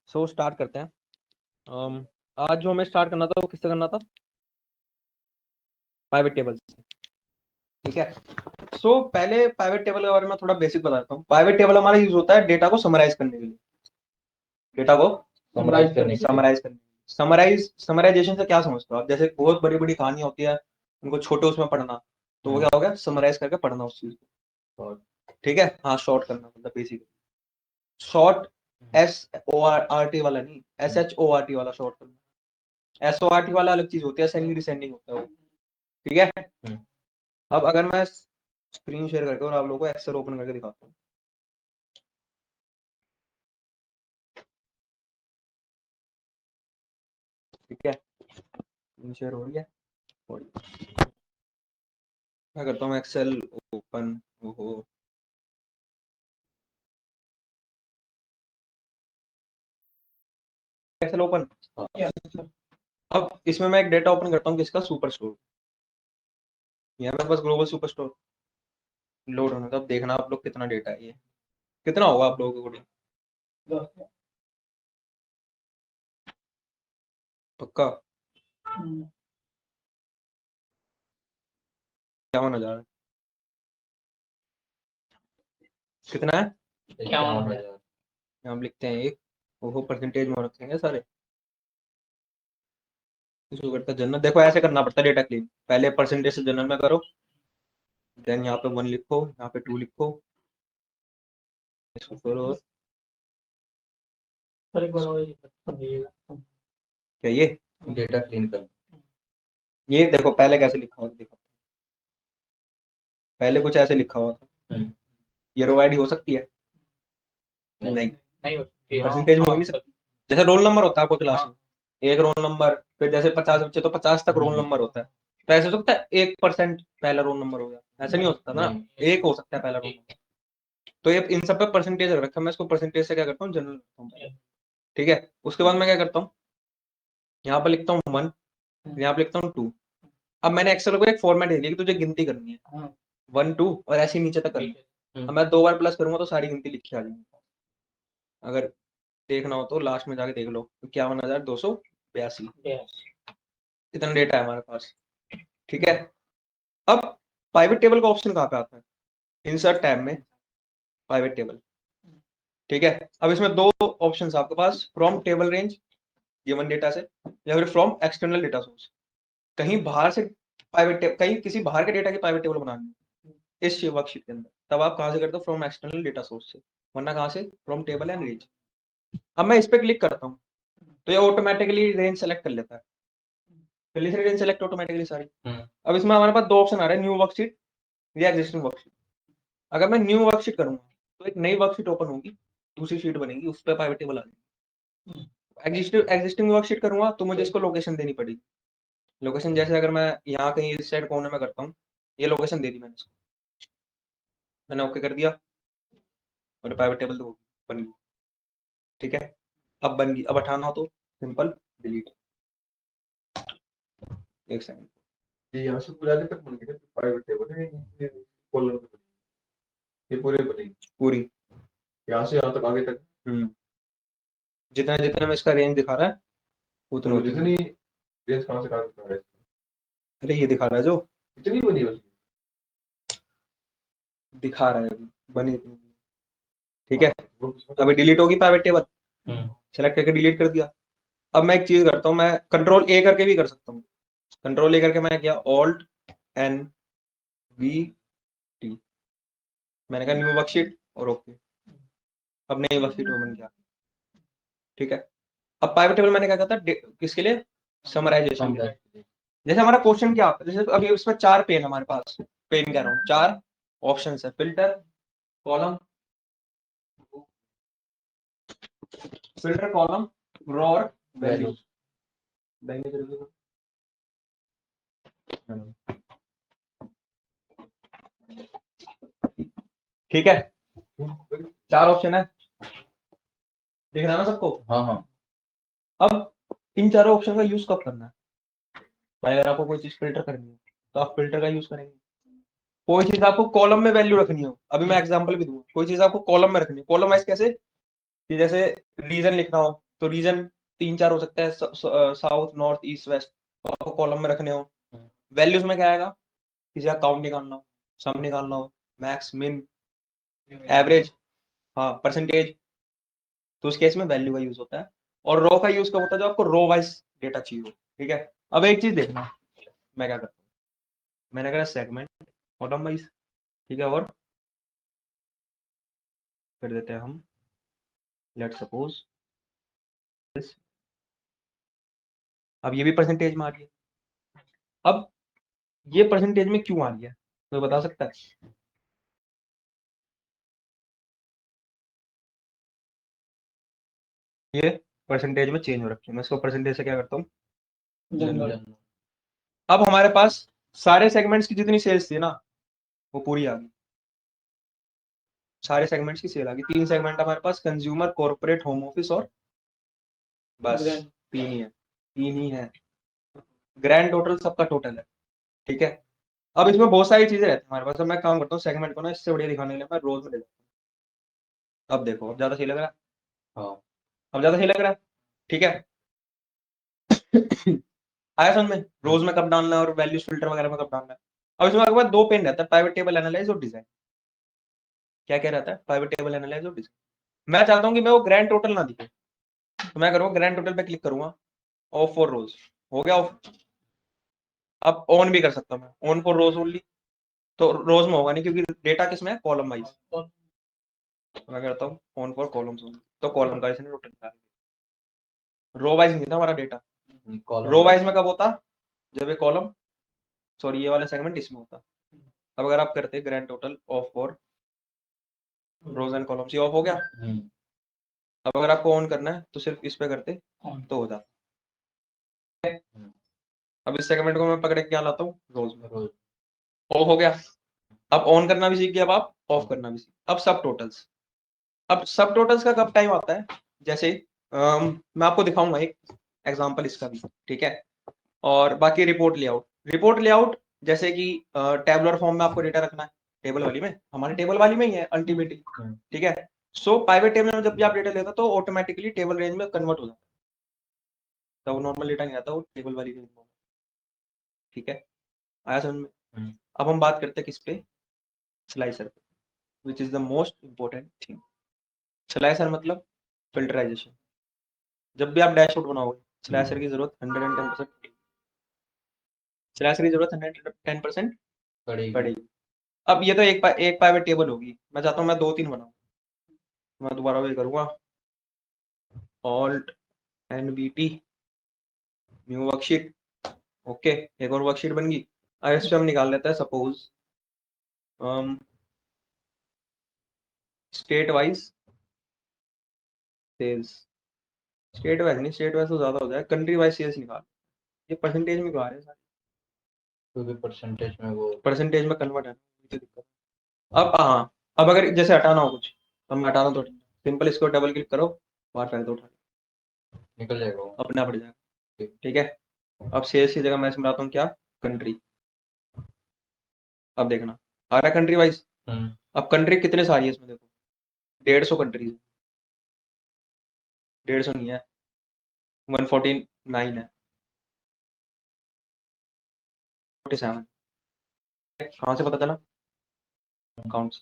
So start करते हैं। आज जो हमें स्टार्ट करना था वो किससे करना था? पाइवेट टेबल से। ठीक है। सो पहले पाइवेट टेबल के बारे में थोड़ा बेसिक बताता हूँ। पाइवेट टेबल हमारा यूज होता है डेटा को समराइज करने के लिए। डेटा को समराइजेशन से क्या समझते हो आप? जैसे बहुत बड़ी बड़ी कहानियां होती है, उनको छोटे उसमें पढ़ना, तो वो क्या हो गया? समराइज करके पढ़ना उस चीज को। ठीक है, हाँ, शॉर्ट करना मतलब बेसिक शॉर्ट। SORT वाला नहीं, SHORT वाला शॉर्ट करना। SORT वाला अलग चीज होती है, असेंडिंग डिसेंडिंग होता है वो। ठीक है। अब अगर मैं स्क्रीन शेयर करके और आप लोगों को एक्सेल ओपन करके दिखाता हूँ। ठीक है, स्क्रीन शेयर हो रही है। क्या करता हूँ, एक्सेल ओपन। ओहो, एक्सेल ओपन। अब इसमें मैं एक डेटा ओपन करता हूँ, किसका? Super store. यहाँ मेरे पास ग्लोबल सुपर स्टोर लोड होना था। अब देखना आप लोग कितना डेटा है, ये कितना होगा आप लोगों को? पक्का 51,000 कितना है? 51,000। हम लिखते हैं एक। ओहो, परसेंटेज में रखेंगे सारे। शुरू करता है जनरल। देखो ऐसे करना पड़ता है डेटा क्लीन। पहले परसेंटेज से जनरल में करो, देन यहाँ पे 1 लिखो, यहाँ पे 2 लिखो, इसको करो। क्या ये डेटा क्लीन कर? ये देखो पहले कैसे लिखा हुआ था, देखो पहले कुछ ऐसे लिखा हुआ था। ये रो आईडी हो सकती है? नहीं, परसेंटेज में हो नहीं सकती। जैसे रोल नंबर होता है आपको क्लास में, एक रोल नंबर, फिर जैसे 50 बच्चे तो 50 तक रोल नंबर होता है। तो ऐसे हो सकता है 1% पहला रोल नंबर हो गया? ऐसा नहीं हो सकता ना, एक हो सकता है पहला रोल नंबर। तो ये इन सब पे परसेंटेज रखा, मैं इसको परसेंटेज से क्या करता हूँ, जनरल रखता हूँ। ठीक है, उसके बाद मैं क्या करता हूँ, यहाँ पर लिखता हूँ 1, यहाँ पे लिखता हूँ 2। अब मैंने एक्सेल को एक फॉर्मेट दे दिया कि तुझे गिनती करनी है 1 2 और ऐसे नीचे तक करनी है। अब मैं 2 बार प्लस करूंगा तो सारी गिनती लिखी आ जाएगी। अगर देखना हो तो लास्ट में जाके देख लो, 51,282 इतना डेटा है हमारे पास। ठीक है। अब प्राइवेट टेबल का ऑप्शन कहाँ पे आता है? इंसर्ट टैब में प्राइवेट टेबल। ठीक है। अब इसमें दो ऑप्शन आपके पास, from table range given data से, या फिर फ्रॉम एक्सटर्नल डेटा सोर्स। कहीं बाहर से कहीं किसी बाहर के डेटा की प्राइवेट टेबल बनानी है इस वर्कशीट के अंदर, तब आप कहाँ से करते हो? फ्रॉम एक्सटर्नल डेटा सोर्स से, वरना कहाँ से? From table and range. अब मैं इस पे क्लिक करता हूँ तो ये ऑटोमेटिकली रेंज सेलेक्ट कर लेता है। पहले से रेंज सेलेक्ट ऑटोमेटिकली सारी। अब इसमें हमारे पास दो ऑप्शन आ रहे हैं, न्यू वर्कशीट या एग्जिस्टिंग वर्कशीट। अगर मैं न्यू वर्कशीट करूंगा तो एक नई वर्कशीट ओपन होगी, दूसरी शीट बनेगी, उस पर प्राइवेट टेबल आ जाएगी। एग्जिस्टिंग वर्कशीट करूंगा तो मुझे इसको लोकेशन देनी पड़ेगी। लोकेशन जैसे अगर मैं यहाँ कहीं इस साइड कोने में करता हूँ, ये लोकेशन दे दी मैंने इसको, मैंने ओके कर दिया और प्राइवेट टेबल तो बन गई। ठीक है, अब बन गई। अब हटाना हो तो सिंपल डिलीट। एक सेकंड, ये यहाँ से पूरा तक बन गया प्राइवेट टेबल है, ये कॉलम पे ये पूरे बनेगी पूरी यहाँ से यहाँ तक आगे तक। जितना जितना में इसका रेंज दिखा रहा है उतना तो उतना। जितनी रेंज कहाँ से कहाँ तक आ रहा है? अरे ये दिखा रहा है, जो इतनी बनी बस। दिखा रहा है अभी बनी इतनी। ठीक है, अभी डिलीट होगी प्राइवेट टेबल, सेलेक्ट करके डिलीट कर दिया। अब मैं एक चीज करता हूँ, मैं कंट्रोल ए करके भी कर सकता हूँ। कंट्रोल ए करके मैंने किया ऑल्ट एन वी टी, मैंने कहा न्यू वर्कशीट और ओके। अब नई वर्कशीट ओपन किया। ठीक है, अब प्राइवेट टेबल मैंने क्या कहा था किसके लिए? समराइजेशन के लिए। जैसे हमारा क्वेश्चन क्या आता है, जैसे अभी उसमें 4 पेन हमारे पास, पेन कह रहा हूँ 4 ऑप्शन है, फिल्टर, कॉलम, फिल्टर, कॉलम, रो और वैल्यू। ठीक है, 4 ऑप्शन है, दिख रहा है ना सबको? हाँ हाँ। अब इन चारों ऑप्शन का यूज कब करना है? भाई अगर आपको कोई चीज फिल्टर करनी है तो आप फिल्टर का यूज करेंगे। कोई चीज आपको कॉलम में वैल्यू रखनी हो, अभी मैं एग्जांपल भी दूंगा, कोई चीज आपको कॉलम में रखनी है, कॉलम वाइज कैसे? कि जैसे रीजन लिखना हो तो रीजन 3-4 हो सकता है, साउथ, नॉर्थ, ईस्ट, वेस्ट, तो आपको कॉलम में रखने हो। वैल्यूज में क्या आएगा, किसी का काउंट निकालना हो, सम निकालना हो, मैक्स, मिन, एवरेज, हाँ, परसेंटेज, तो उस केस में वैल्यू का यूज होता है। और रो का यूज कब होता है, जब आपको रो वाइज डेटा चाहिए हो। ठीक है, अब एक चीज देखना, मैं क्या करता हूँ, मैंने कहा सेगमेंट कॉलम वाइज, ठीक है, और कर देते हैं हम, लेट सपोज दिस। अब ये भी परसेंटेज में आ रही है। अब ये परसेंटेज में क्यों आ रही है, तो बता सकता है? ये परसेंटेज में चेंज हो रखी है, मैं इसको परसेंटेज से क्या करता हूँ, जनरल। अब हमारे पास सारे सेगमेंट्स की जितनी सेल्स थी ना, वो पूरी आ गई, सारे सेगमेंट्स की सेल आ गई। 3 सेगमेंट हमारे पास, कंज्यूमर, कॉर्पोरेट, होम ऑफिस, और बस 3 ही है, 3 ही है। ग्रैंड टोटल सबका टोटल है। ठीक है, अब इसमें बहुत सारी चीजें रहती है हमारे पास। अब मैं काम करता हूँ सेगमेंट को ना इससे बढ़िया दिखाने के लिए, मैं रोज में ले जाता हूँ। अब देखो, अब ज्यादा सही लग रहा है? हाँ, अब ज्यादा सही लग रहा है। ठीक है। आया समझ में, रोज में कब डालना है और वैल्यूज फिल्टर वगैरह में कब डालना है। अब इसमें आपके पास 2 पेन रहता है, प्राइवेट टेबल एनालाइज और डिजाइन। क्या क्या रहता है, प्राइवेट टेबल एनालाइज और डिजाइन। मैं चाहता हूँ कि मैं वो ग्रैंड टोटल ना दिखे, तो मैं करूँगा ग्रैंड टोटल पे क्लिक करूंगा, ऑफ फॉर रोज, हो गया ऑफ। अब ऑन भी कर सकता हूँ मैं, ऑन फॉर रोज ओनली, तो रोज में होगा नहीं क्योंकि डेटा किसमें है, कॉलम वाइज। मैं करता हूँ ऑन फॉर कॉलम्स ओनली, तो कॉलम का इसने टोटल निकाल दिया। रो वाइज नहीं था हमारा डेटा, रो वाइज में कब होता, जब ये कॉलम, सॉरी ये वाला सेगमेंट इसमें होता। अब अगर आप करते grand total of for rows and columns, ये ऑफ हो गया। अब अगर आपको ऑन करना है तो सिर्फ इस पे करते तो हो जाता। अब इस सेगमेंट को मैं पकड़ के क्या लाता हूँ, रोज में, रोज ऑफ हो गया। अब ऑन करना भी सीख गया, अब आप ऑफ करना भी सीख। अब सब टोटल्स, अब सब टोटल्स का कब टाइम आता है, जैसे मैं आपको दिखाऊंगा एक एग्जांपल इसका भी। ठीक है, और बाकी रिपोर्ट लेआउट, रिपोर्ट लेआउट जैसे कि टेबुलर फॉर्म में आपको डेटा रखना है, टेबल वाली में, हमारे टेबल वाली में ही है अल्टीमेटली। ठीक है, सो प्राइवेट टेबल में जब भी आप डेटा लेते हो तो ऑटोमेटिकली टेबल रेंज में कन्वर्ट हो जाता है, तो वो नॉर्मल डेटा नहीं आता, वो टेबल वाली रेंज में। ठीक है, आया समझ में? अब हम बात करते हैं किस पे, स्लाइसर पे, which is the most important thing. Slicer मतलब फिल्टराइजेशन। जब भी आप डैशबोर्ड बनाओगे, स्लाइसर की जरूरत 110%, स्लाइसर की जरूरत 110% पड़ेगी। अब ये तो एक प्राइवेट टेबल होगी, मैं चाहता हूँ मैं 2-3 बनाऊं, मैं दोबारा वही करूंगा, alt NVT, new worksheet. Okay, एक और वर्कशीट बन गई। अब इस पे हम निकाल लेते हैं suppose state wise sales, state wise नहीं, स्टेट वाइज तो ज्यादा हो जाए, कंट्री वाइज सेल्स निकाल। ये परसेंटेज में क्यों आ रहे हैं सारे, क्योंकि परसेंटेज में वो परसेंटेज में कन्वर्ट है, ये दिक्कत। अब हाँ, अब अगर जैसे हटाना हो कुछ, तो मैं हटाना तो सिंपल इसको डबल क्लिक करो, बाहर कर दो, उठा निकल जाएगा, अपने आप हट जाएगा। ठीक है, अब सेल्स की जगह मैं इसमें डालता हूँ क्या, कंट्री। अब देखना आ रहा है कंट्री वाइज। अब कंट्री कितने सारी है इसमें, देखो 150 कंट्रीज, 150 नहीं है, 149 है, 47। कहाँ से पता चला, अकाउंट से,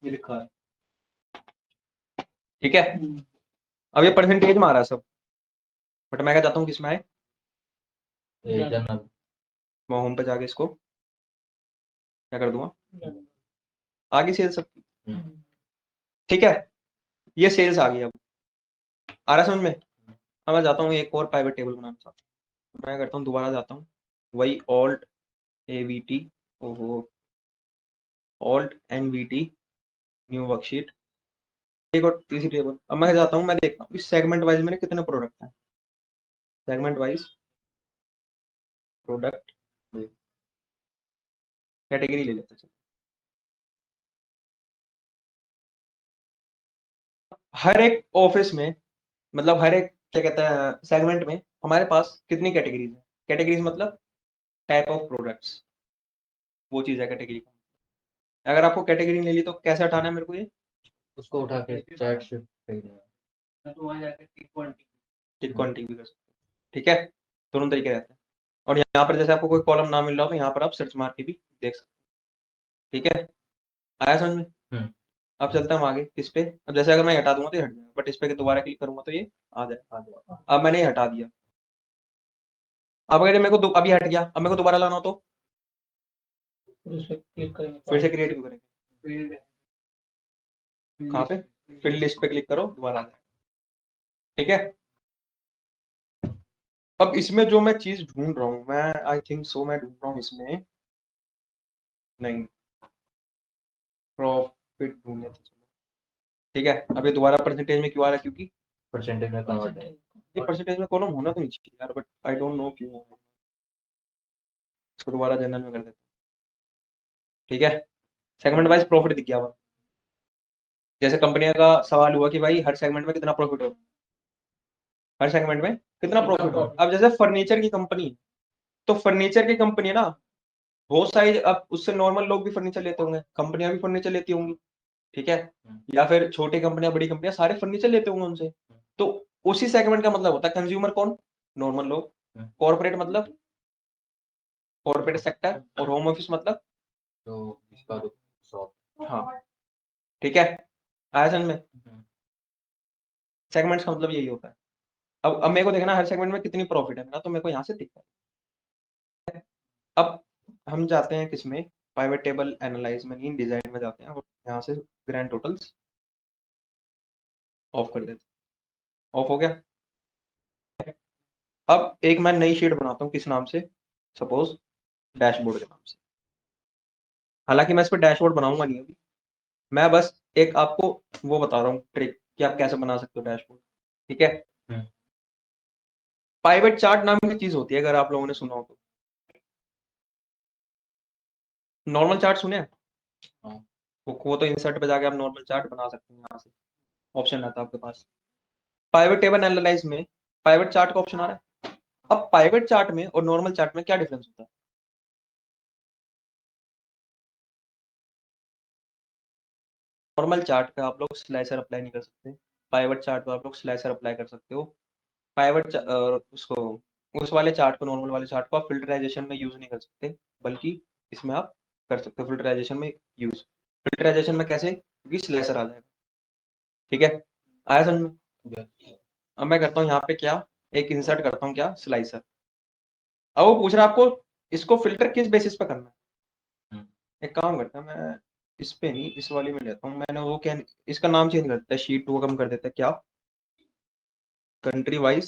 ये लिखा है। ठीक है, अब ये परसेंटेज में आ रहा है सब, बट मैं क्या चाहता हूँ किसमें आए, जनरल। मैं होम पे जाके इसको क्या कर दूंगा, आगे सेल्स सबकी। ठीक है, ये सेल्स आ गई। अब आ रहा है समझ में? अब मैं जाता हूँ एक और प्राइवेट टेबल बनाना चाहता हूँ, मैं करता हूँ दोबारा जाता हूँ, वही ऑल्ट एवीटी, ओहो, ऑल्ट एनवीटी, न्यू वर्कशीट, एक और तीसरी टेबल। अब मैं जाता हूँ, मैं देखता हूँ इस सेगमेंट वाइज मेरे कितने प्रोडक्ट हैं, सेगमेंट वाइज प्रोडक्ट कैटेगरी ले लेते हैं। हर एक ऑफिस में, मतलब हर एक क्या कहते हैं सेगमेंट में हमारे पास कितनी कैटेगरीज है, कैटेगरीज मतलब टाइप ऑफ प्रोडक्ट्स, वो चीज है कैटेगरी का। अगर आपको कैटेगरी नहीं ली तो कैसे हटाना है मेरे को ये, उसको उठा के चैट से टिक क्वांटिटी भी कर सकते हो, ठीक है। दोनों तरीके रहते हैं। और यहाँ पर जैसे आपको कोई कॉलम ना मिल रहा हो तो यहाँ पर आप सर्च मार के भी देख सकते हो, ठीक है। आया समझ में? अब चलते हैं हम आगे किस पे। अब जैसे अगर मैं हटा दूंगा तो ये हट जाएगा, बट इस पे दोबारा क्लिक करूंगा तो ये आ जाएगा। अब मैंने ये हटा दिया। अब अगर मेरे को अभी हट गया, अब मेरे को दोबारा लाना हो तो फिर से क्रिएट क्यों करेंगे? कहाँ पे? फिर लिस्ट पे क्लिक करो, दोबारा आ जाएगा, ठीक है। अब इसमें जो मैं चीज ढूंढ रहा हूँ, मैं आई थिंक सो मैं ढूंढ रहा हूँ इसमें, नहीं, प्रॉफिट ढूंढने थे, ठीक है। अब ये दोबारा परसेंटेज में क्यों आ रहा है? क्योंकि परसेंटेज में कन्वर्ट है। ये परसेंटेज में कॉलम होना तो नहीं चाहिए यार, बट आई डोंट नो क्यों। इसको दोबारा जनरल में कर देते हैं, ठीक है। सेगमेंट वाइज प्रॉफिट दिख गया। जैसे कंपनियों का सवाल हुआ कि भाई हर सेगमेंट में कितना प्रॉफिट हो, हर सेगमेंट में कितना प्रॉफिट हो। अब जैसे फर्नीचर की कंपनी, तो फर्नीचर की कंपनी है ना, बहुत सारी, अब उससे नॉर्मल लोग भी फर्नीचर लेते होंगे, कंपनियां भी फर्नीचर लेती होंगी, ठीक है। या फिर छोटी कंपनियां, बड़ी कंपनियां, सारे फर्नीचर लेते होंगे उनसे। तो उसी सेगमेंट का मतलब होता है कंज्यूमर कौन? नॉर्मल लोग। कॉर्पोरेट मतलब कॉर्पोरेट सेक्टर, और होम ऑफिस मतलब तो इसका तो शॉप। हाँ, ठीक है। आया समझ में? सेगमेंट्स का मतलब यही होता है। अब मेरे को देखना हर सेगमेंट में कितनी प्रॉफिट है ना, तो मेरे को यहाँ से दिखता है। अब हम जाते हैं किसमें, पाइवट टेबल एनालाइज में, नहीं डिजाइन में जाते हैं, और यहाँ से ग्रैंड टोटल्स ऑफ कर देते हैं। ऑफ हो गया। अब एक मैं नई शीट बनाता हूँ, किस नाम से? सपोज डैशबोर्ड के नाम से। हालांकि मैं इस पर डैशबोर्ड बनाऊंगा नहीं अभी, मैं बस एक आपको वो बता रहा हूँ ट्रिक कि आप कैसे बना सकते हो डैशबोर्ड, ठीक है। पाइवट चार्ट नाम की चीज होती है, अगर आप लोगों ने सुना हो तो। नॉर्मल चार्ट सुने हैं? वो तो इंसर्ट पे जाके आप नॉर्मल चार्ट बना सकते हैं, यहाँ से ऑप्शन आता है आपके पास। पाइवट टेबल एनालाइज में पाइवट चार्ट का ऑप्शन आ रहा है। अब पाइवट चार्ट में और नॉर्मल चार्ट में क्या डिफरेंस होता है? नॉर्मल चार्ट पे आप लोग स्लाइसर अप्लाई नहीं कर सकते, पाइवट चार्ट पे आप लोग स्लाइसर अप्लाई कर सकते हो। पाइवट उसको, उस वाले चार्ट को, नॉर्मल वाले चार्ट को आप फिल्टराइजेशन में यूज नहीं कर सकते, बल्कि इसमें आप कर सकते हो फिल्टराइजेशन में यूज। फिल्टराइजेशन में कैसे? क्योंकि स्लाइसर आ जाएगा, ठीक है। आया समझ में? अब मैं करता हूँ यहाँ पे क्या, एक इंसर्ट करता हूँ क्या, स्लाइसर। अब वो पूछ रहा है आपको इसको फिल्टर किस बेसिस पे करना है। एक काम करता है, मैं इस पे नहीं, इस वाली में लेता हूँ। मैंने वो क्या, इसका नाम चेंज कर देता है, शीट 2 कम कर देता है क्या, कंट्री वाइज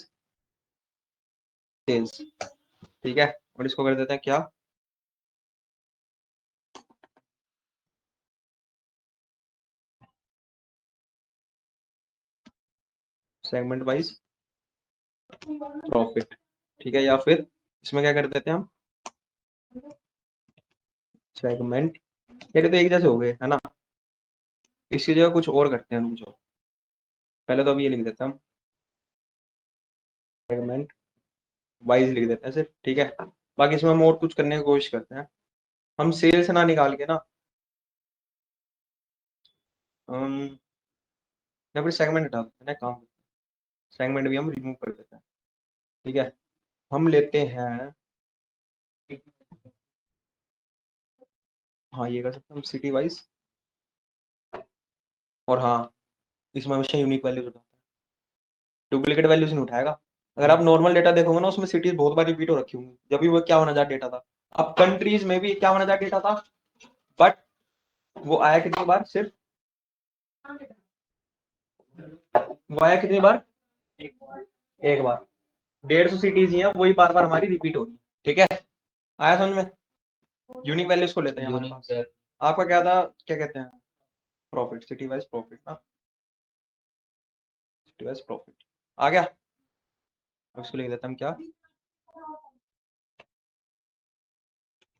सेल्स, ठीक है। और इसको कर देते हैं क्या, सेगमेंट वाइज प्रॉफिट, ठीक है। या फिर इसमें क्या कर देते हैं हम, सेगमेंट, ये तो एक जैसे हो गए है ना। इसकी जगह कुछ और करते हैं, कुछ और। पहले तो अब ये लिख देते हैं हम, सेगमेंट वाइज लिख देते हैं सिर्फ, ठीक है। बाकी इसमें हम और कुछ करने की कोशिश करते हैं, हम सेल्स ना निकाल के ना, हम या फिर सेगमेंट हटा देते हैं ना, काम सेगमेंट भी हम रिमूव कर देते हैं, ठीक है। हम लेते हैं, हाँ ये कर सकते हैं हम, सिटी वाइज। और हाँ, इसमें हमेशा यूनिक वैल्यूज उठाते हैं, डुप्लीकेट वैल्यूज नहीं उठाएगा। अगर आप नॉर्मल डेटा देखोगे ना, उसमें सिटीज बहुत बार रिपीट हो रखी होंगी, जब भी वो क्या होना डेटा था। अब कंट्रीज में भी क्या होना डेटा था, बट वो आया कितनी बार, सिर्फ वो आया कितनी बार, एक बार। 150 सिटीज ही है, वही बार बार हमारी रिपीट हो रही है, ठीक है। आया समझ में? यूनिक वैल्यूज को लेते हैं हमारे पास। आपका क्या था, क्या कहते हैं, प्रॉफिट, सिटी वाइज प्रॉफिट ना, सिटी वाइज प्रॉफिट आ गया। अब इसको लिख देते हैं हम क्या,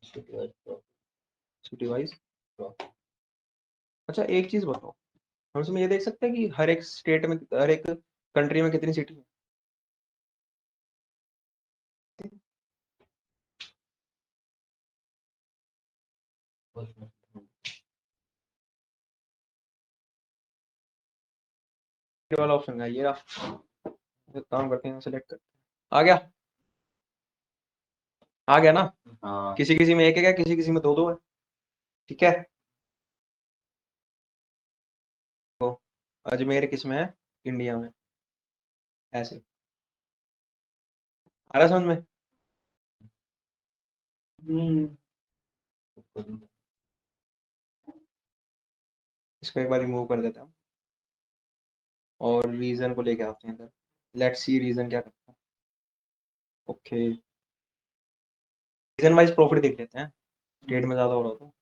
सिटी वाइज। अच्छा एक चीज बताओ, हम इसमें ये देख सकते हैं कि हर एक स्टेट में, हर एक कंट्री में कितनी सिटी है? ये वाला ऑप्शन है, ये रहा, एक काम करते हैं, सेलेक्ट करते हैं, आ गया ना। हाँ किसी किसी में एक है, किसी किसी में दो दो है। ठीक है, तो अजमेर किस में है? इंडिया में। ऐसे आ रहा समझ में? इसको एक बार रिमूव कर देता हूँ और रीजन को लेके आते हैं इधर। लेट्स सी रीजन क्या करता है। ओके, रीजन वाइज प्रॉफिट देख लेते हैं, ट्रेड में ज्यादा हो रहा तो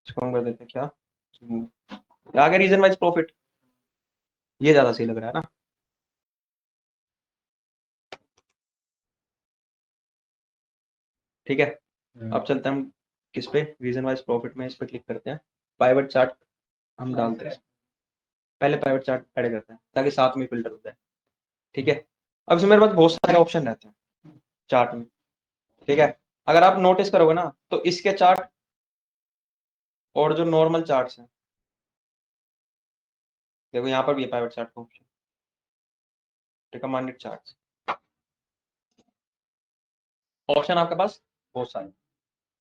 इसको हम कर देते हैं क्या, remove। आ गया रीजन वाइज प्रॉफिट, ये ज्यादा सही लग रहा है ना। ठीक है, अब चलते हैं हम किस पे, रीजन वाइज प्रॉफिट में इस पे क्लिक करते हैं, पाइवट चार्ट हम डालते हैं। पहले पाइवट चार्ट ऐड करते हैं ताकि साथ में फिल्टर हो जाए। ठीक है, अब इसमें मेरे पास बहुत सारे ऑप्शन रहते हैं चार्ट में। ठीक है, अगर आप नोटिस करोगे ना तो इसके चार्ट और जो नॉर्मल चार्ट्स हैं, देखो यहाँ पर भी है पाइवट चार्ट का ऑप्शन, रिकमेंडेड चार्ट्स, ऑप्शन आपके पास बहुत सारे।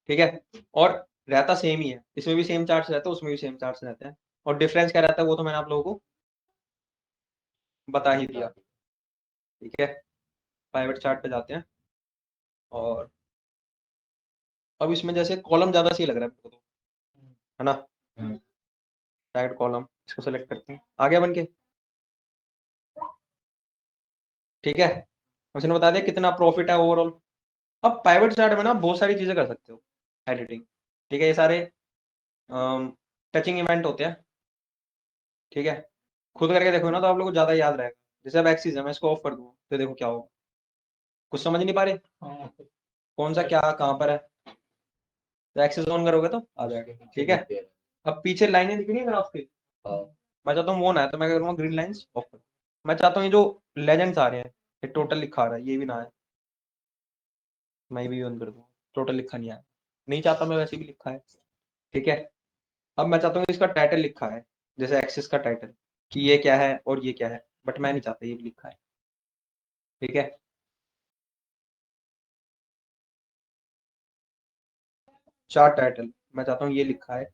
ठीक है, और रहता सेम ही है, इसमें भी सेम चार्ट्स रहते हैं, उसमें भी सेम चार्ट्स रहते हैं, और डिफरेंस क्या रहता है वो तो मैंने आप लोगों को बता ही दिया। ठीक है, प्राइवेट चार्ट पे जाते हैं, और अब इसमें जैसे कॉलम ज्यादा सही लग रहा है मेरे को तो, है ना। डायरेक्ट कॉलम, इसको सेलेक्ट करते हैं, आ गया बन के। ठीक है, उसने बता दिया कितना प्रॉफिट है ओवरऑल। अब प्राइवेट चार्ट में ना बहुत सारी चीजें कर सकते हो, एडिटिंग। ठीक है, ये सारे टचिंग इवेंट होते हैं। ठीक है, खुद करके देखो ना तो आप लोगों को ज्यादा याद रहेगा। जैसे अब एक्सिस है, मैं इसको ऑफ कर दूँ तो देखो क्या होगा, कुछ समझ नहीं पा रहे कौन सा क्या कहाँ पर है, तो एक्सेस ऑन करोगे तो आ जाएगा। ठीक है, अब पीछे लाइनें दिख रही है ग्राफ की, मैं चाहता हूँ वो ना है तो मैं करूँगा ग्रीन लाइंस ऑफ कर। मैं चाहता हूँ ये जो लेजेंड्स आ रहे हैं, ये टोटल लिखा आ रहा है, ये भी ना है, मैं भी ऑन कर दूँ, टोटल लिखा नहीं आया, नहीं चाहता मैं, वैसे भी लिखा है। ठीक है, अब मैं चाहता हूँ इसका टाइटल लिखा है, जैसे एक्सेस का टाइटल कि ये क्या है और ये क्या है, बट मैं नहीं चाहता ये भी लिखा है। ठीक है, चार्ट टाइटल मैं चाहता हूँ ये लिखा है,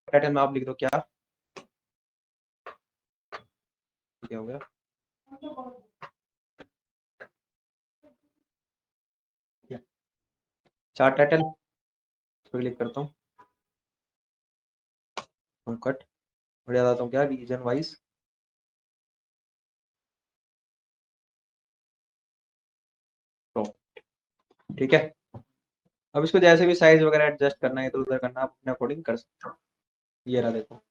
टाइटल में आप लिख दो क्या, क्या हो गया, चार्ट टाइटल पे क्लिक करता हूँ, कट बढ़िया जाता हूँ क्या, रीजन वाइज। ठीक है, अब इसको जैसे भी साइज वगैरह एडजस्ट करना है तो उधर करना, आप अपने अकॉर्डिंग कर सकते हो। ये रहा देखो,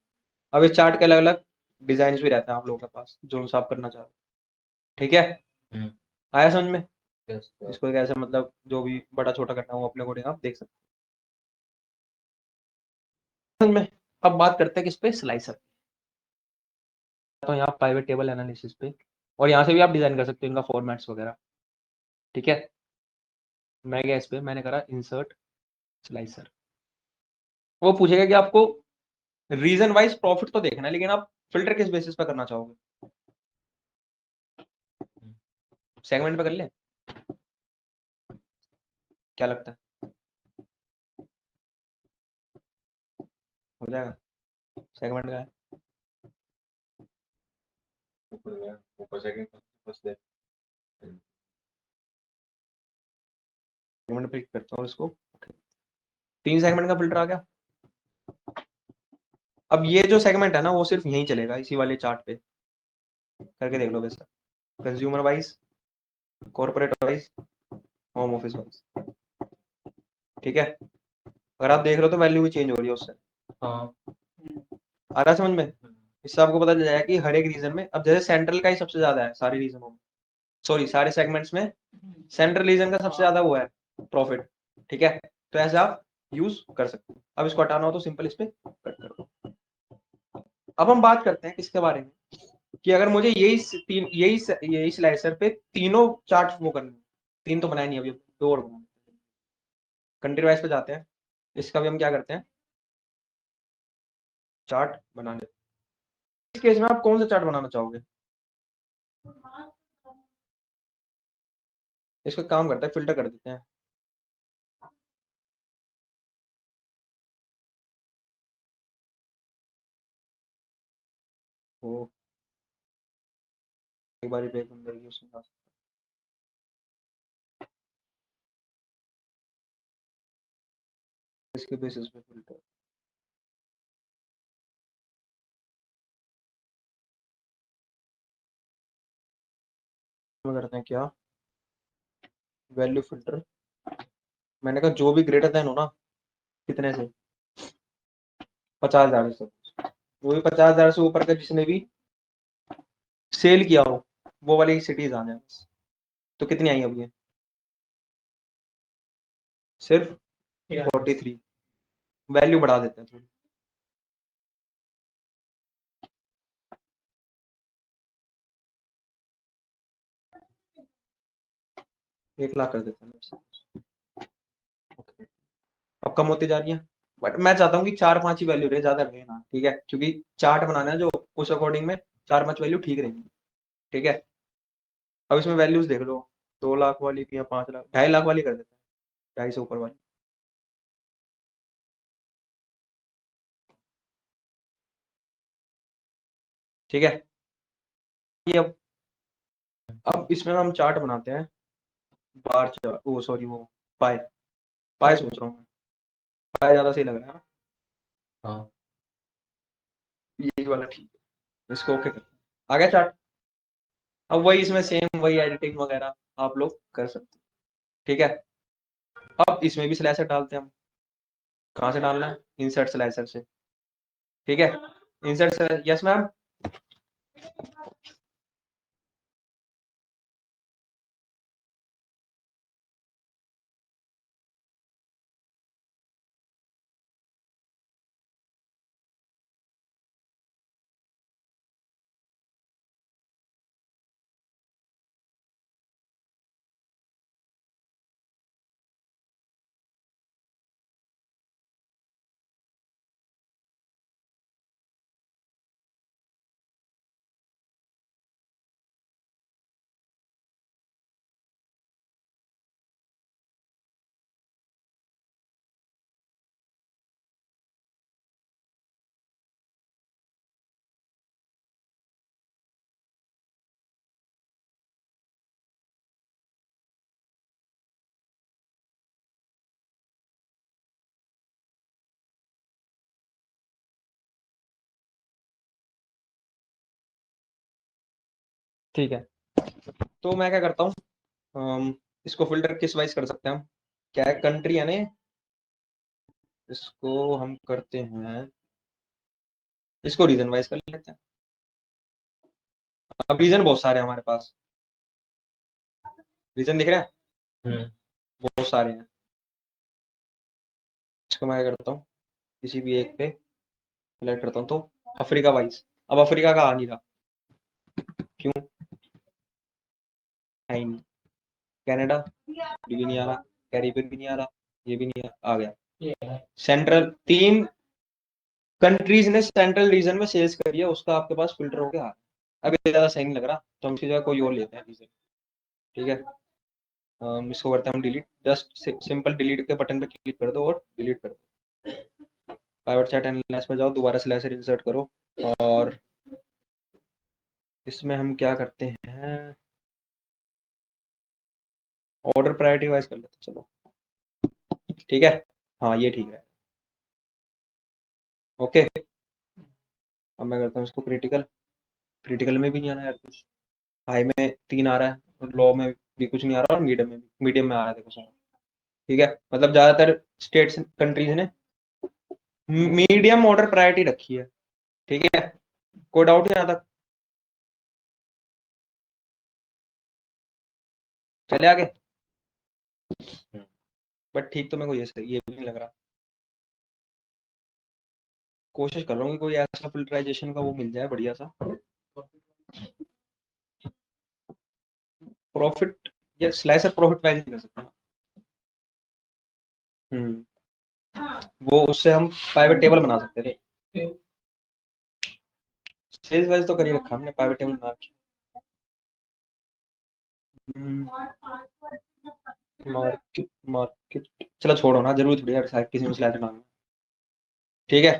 अब इस चार्ट के अलग अलग डिजाइन भी रहते हैं आप लोगों के पास, जो सा आप करना चाहो। ठीक है, आया समझ में? इसको कैसे मतलब जो भी बड़ा छोटा करना हो अपने अकॉर्डिंग आप देख सकते हो। समझ में? अब बात करते हैं किस पे, स्लाइसर। तो यहाँ प्राइवेट टेबल एनालिसिस पे, और यहाँ से भी आप डिजाइन कर सकते हो इनका फॉर्मेट्स वगैरह। ठीक है, मैं गया इस पे, मैंने करा इंसर्ट स्लाइसर। वो पूछेगा कि आपको रीजन वाइज प्रॉफिट तो देखना है, लेकिन आप फिल्टर किस बेसिस पे करना चाहोगे, सेगमेंट पे कर ले, क्या लगता है हो जाएगा? सेगमेंट का है, ऊपर सेकंड फर्स्ट है। सेगमेंट पे क्लिक करता हूँ इसको, 3 सेगमेंट का फिल्टर आ गया। अब ये जो सेगमेंट है ना वो सिर्फ यहीं चलेगा, इसी वाले चार्ट पे करके देख लो वैसा, consumer wise, corporate wise, home office wise. ठीक है, अगर आप देख रहे हो तो वैल्यू भी चेंज हो रही है उससे, हाँ आ रहा है समझ में? इससे आपको पता चल जाएगा कि हर एक रीजन में, अब जैसे सेंट्रल का ही सबसे ज्यादा है सारे रीजनों में, सॉरी सारे सेगमेंट्स में सेंट्रल रीजन का सबसे ज्यादा वो है प्रॉफिट। ठीक है, तो ऐसे आप यूज कर सकते हो। अब इसको हटाना हो तो सिंपल इस पे कट कर दो। अब हम बात करते हैं किसके बारे में, कि अगर मुझे यही स्लाइसर पे तीनों चार्ट वो करने, तीन तो बनाए नहीं अभी, दो और बनाए। कंट्री वाइज पे जाते हैं, इसका भी हम क्या करते हैं, चार्ट बना लेते हैं। इस केस में आप कौन सा चार्ट बनाना चाहोगे, इसको काम करता है, फिल्टर कर देते हैं। वो एक बार ब्रेक अंदर की उसमें इसके बेसिस पे फिल्टर करते हैं क्या, वैल्यू फिल्टर। मैंने कहा जो भी ग्रेटर देन हो ना, कितने से, 50,000 से, वो भी 50,000 से ऊपर का जिसने भी सेल किया हो, वो वाली सिटीज आ जाए बस। तो कितनी आई अभी, सिर्फ 43। वैल्यू बढ़ा देते हैं थोड़ी, 1 लाख कर देते हैं। अब कम होती जा रही है, बट मैं चाहता हूँ कि 4-5 ही वैल्यू रहे, ज्यादा रहे ना, ठीक है, क्योंकि चार्ट बनाना है जो, उस अकॉर्डिंग में 4-5 वैल्यू ठीक रहेंगी, ठीक है। अब इसमें वैल्यूज देख लो, 2 लाख वाली की या 5 लाख, 2.5 लाख वाली कर देते हैं, 2.5 से ऊपर वाली। ठीक है, ये अब इसमें हम चार्ट बनाते हैं, बार चार्ट, वो सॉरी वो पाए, पाए सोच रहा हूँ मैं, पाए ज्यादा सही लग रहा है ना, हाँ ये वाला ठीक है, इसको ओके करते हैं। आ गया चार्ट। अब वही इसमें सेम वही एडिटिंग वगैरह आप लोग कर सकते हैं, ठीक है। अब इसमें भी स्लाइसर डालते हैं हम, कहाँ से डालना है, इंसर्ट स्लाइसर से, ठीक है। Insert, yes ma'am. ठीक है, तो मैं क्या करता हूँ, इसको फिल्टर किस वाइज कर सकते हैं हम, क्या है, कंट्री है ना ये? इसको हम करते हैं, इसको रीजन वाइज कर लेते हैं। अब रीजन बहुत सारे हैं हमारे पास, रीजन दिख रहे हैं, हम्म बहुत सारे हैं। इसको मैं क्या करता हूँ, किसी भी एक पे सेलेक्ट करता हूँ, तो अफ्रीका वाइज, अब अफ्रीका का आ नहीं रहा, क्यों, है ही नहीं। कनाडा ये भी नहीं आ रहा, कैरिबियन भी नहीं आ रहा, ये भी नहीं आ गया। सेंट्रल, 3 कंट्रीज ने सेंट्रल रीजन में सेल्स करी है, उसका आपके पास फिल्टर हो गया। अब ये ज्यादा सही नहीं लग रहा, तो हम इसकी जगह कोई और लेते हैं रीजन, ठीक है। इसको करते हैं हम डिलीट, जस्ट सिंपल डिलीट के बटन पे क्लिक कर दो और डिलीट कर दो। पाइवट चैट एनालिसिस में जाओ, दोबारा स्लैशर इंसर्ट करो, और इसमें हम क्या करते हैं, ऑर्डर प्रायोरिटी वाइज कर लेते हैं, चलो ठीक है। हाँ ये ठीक है, ओके। अब मैं करता हूँ इसको क्रिटिकल, क्रिटिकल में भी नहीं आ रहा यार कुछ, हाई में 3 आ रहा है, और लो में भी कुछ नहीं आ रहा, और मीडियम में भी, मीडियम में आ रहा है देखो सारा, ठीक है। मतलब ज्यादातर स्टेट्स कंट्रीज ने मीडियम ऑर्डर प्रायोरिटी रखी है, ठीक है। कोई डाउट नहीं आता, चले आगे। बट ठीक तो मेरे को ये सही, ये भी नहीं लग रहा, कोशिश कर रहा हूँ कि कोई ऐसा फिल्टराइजेशन का वो मिल जाए बढ़िया सा, प्रॉफिट या स्लाइसर प्रॉफिट वाइज नहीं कर सकता। वो उससे हम प्राइवेट टेबल बना सकते थे, सेल्स वाइज तो कर ही रखा हमने, प्राइवेट टेबल बना रखी। हम्म, मार्केट मार्केट चलो छोड़ो ना, जरूरी थोड़ी है किसी में स्लाइडर डालना। ठीक है,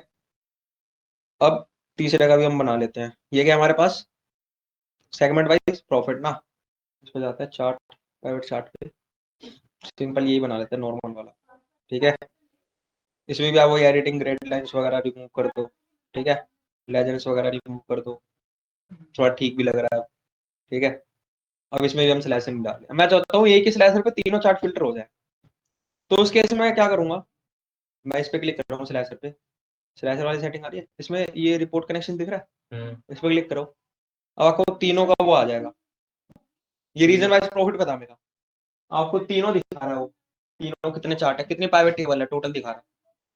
अब तीसरे का भी हम बना लेते हैं। ये क्या हमारे पास सेगमेंट वाइज प्रॉफिट ना, इस पे जाते हैं चार्ट, प्राइवेट चार्ट पे सिंपल यही बना लेते हैं नॉर्मल वाला। ठीक है, इसमें भी आप वही एडिटिंग ग्रेड लाइंस वगैरह रिमूव कर दो। ठीक है, लेजेंड्स वगैरह रिमूव कर दो, थोड़ा ठीक भी लग रहा है। ठीक है, अब इसमें भी हम स्लैशर नहीं डालें। मैं चाहता हूँ एक ही स्लैशर पे तीनों चार्ट फिल्टर हो जाए। तो उस केस में मैं क्या करूंगा, मैं इस पे क्लिक कर रहा हूँ स्लैशर पे, स्लैशर वाली सेटिंग आ रही है, इसमें ये रिपोर्ट कनेक्शन दिख रहा है, इस पे क्लिक करो। अब आपको तीनों का वो आ जाएगा, ये रीजन वाइज प्रॉफिट बता मेरा, आपको तीनों दिखा रहा है वो, तीनों कितने चार्ट है, कितनी प्राइवेट टेबल है, टोटल दिखा रहा है।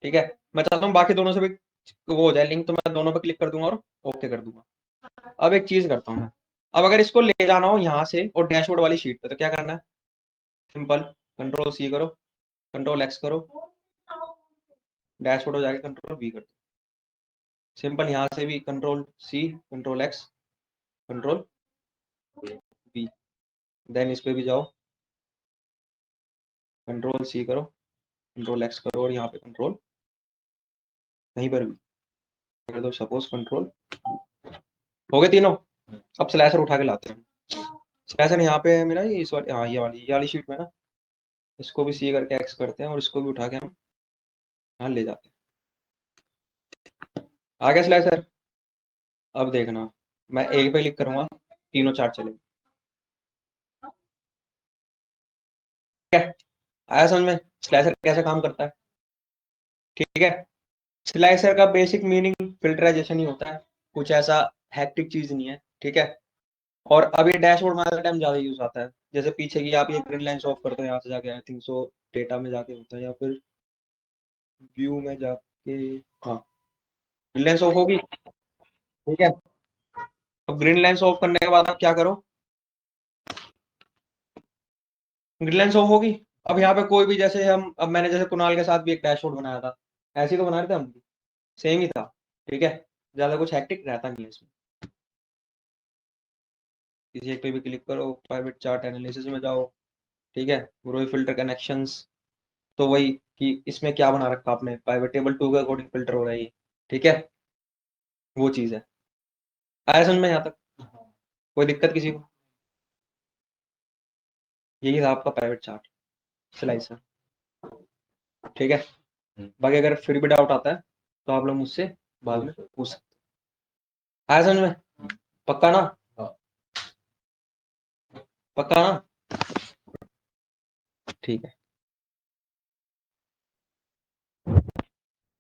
ठीक है, मैं चाहता हूँ बाकी दोनों से भी वो हो जाए लिंक, तो मैं दोनों पे क्लिक कर दूंगा और ओके कर दूंगा। अब एक चीज करता हूँ मैं, अब अगर इसको ले जाना हो यहाँ से और डैशबोर्ड वाली शीट पे, तो क्या करना है, सिंपल कंट्रोल सी करो, कंट्रोल एक्स करो, डैशबोर्ड हो जाएगा, कंट्रोल वी कर दो। सिंपल यहाँ से भी control C, control X, control V, then इस पे भी जाओ, कंट्रोल सी करो, कंट्रोल एक्स करो, और यहाँ पे कंट्रोल कहीं पर भी कर दो, सपोज कंट्रोल, हो गए तीनों। अब स्लैशर उठा के लाते हैं। स्लैशर यहाँ पे है मेरा, ये इस वाली, हाँ ये वाली शीट में ना, इसको भी सी करके एक्स करते हैं और इसको भी उठा के हम यहाँ ले जाते हैं। आ गया स्लैशर। अब देखना, मैं एक पे क्लिक करूंगा, तीनों चार्ट चलेंगे। ठीक है, आया समझ में स्लैशर कैसे काम करता है। ठीक है, स्लाइसर का बेसिक मीनिंग फिल्टराइजेशन ही होता है, कुछ ऐसा हैक्टिक चीज नहीं है। ठीक है, और अभी डैशबोर्ड में टाइम ज्यादा यूज आता है, जैसे पीछे की आप ये ग्रीन लाइन ऑफ करते हो यहाँ से जाके, आई थिंक सो डेटा में जाके होता है, या फिर व्यू में जाके, हाँ ग्रीन लाइन ऑफ होगी। ठीक है, अब ग्रीन लाइन ऑफ करने के बाद आप क्या करो, ग्रीन लाइन ऑफ होगी। अब यहाँ पे कोई भी, जैसे हम, अब मैंने जैसे कुणाल के साथ भी एक डैशबोर्ड बनाया था, ऐसे ही तो बना रहे थे हम भी, सेम ही था। ठीक है, ज्यादा कुछ हैक्टिक रहता नहीं है इसमें। किसी एक पे भी क्लिक करो, प्राइवेट चार्ट एनालिसिस में जाओ। ठीक है, ग्रो फिल्टर कनेक्शंस, तो वही कि इसमें क्या बना रखा आपने, प्राइवेट टेबल 2 के अकॉर्डिंग फिल्टर हो रहा है ये। ठीक है, वो चीज है। आया समझ में यहाँ तक, कोई दिक्कत किसी को। यही था आपका प्राइवेट चार्ट स्लाइसर। ठीक है, बाकी अगर फिर भी डाउट आता है तो आप लोग मुझसे बाद में पूछ सकते हैं। आया समझ में, पक्का ना, पक्का ना, ठीक है।